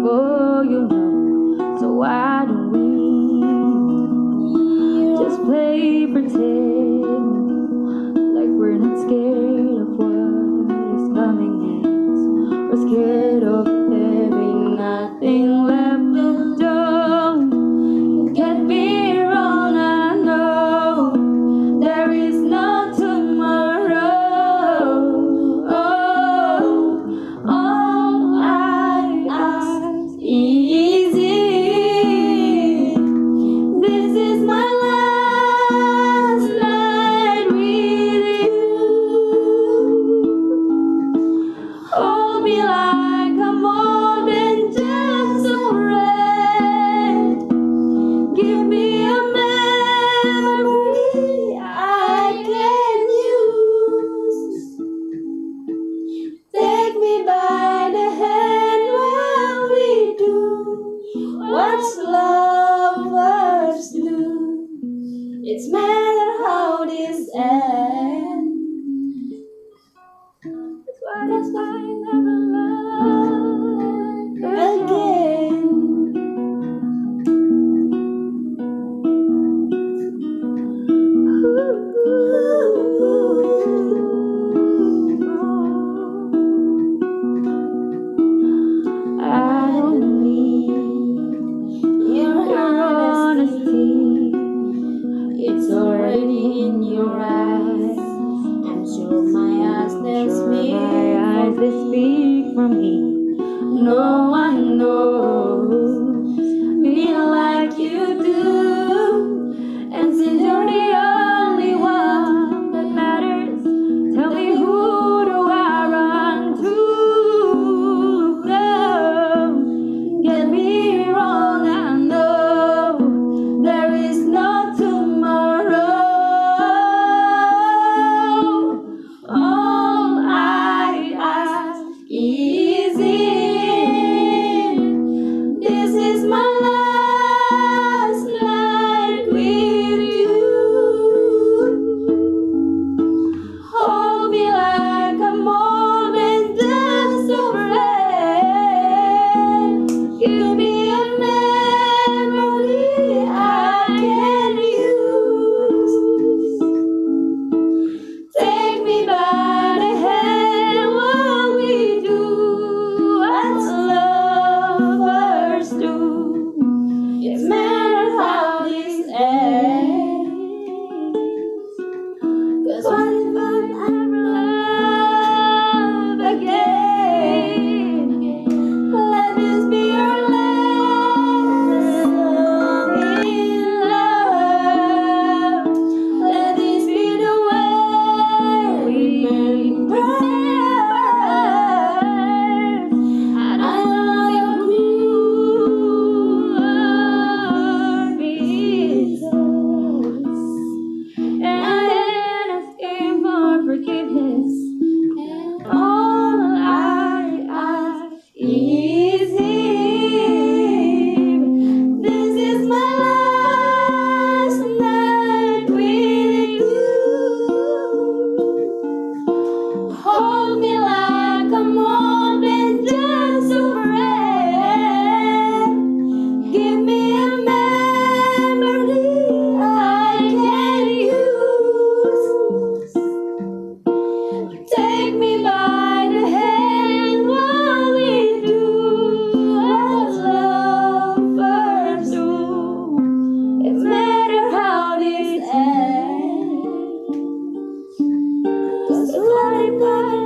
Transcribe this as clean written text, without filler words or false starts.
before you know. So why don't we just play pretend, like we're not scared of what is coming next. We're scared of having nothing left to do. Get me wrong, I know there is no tomorrow. All I ask is easy. This is my last night with you. Hold me like I'm more than just a friend. Give me a memory I can use. Take me by the hand while we do what lovers do. It's matter how this ends. That's why I never love again. I don't need your honesty. It's already in your eyes. I'm sure my eyes they speak for me. No one knows me like you do. And since you're the only one that matters, tell me, who do I run to? No, get me wrong, I know there is no tomorrow. All I ask is in. This is my last night with you. Hold me like I'm more than just a friend. Give me a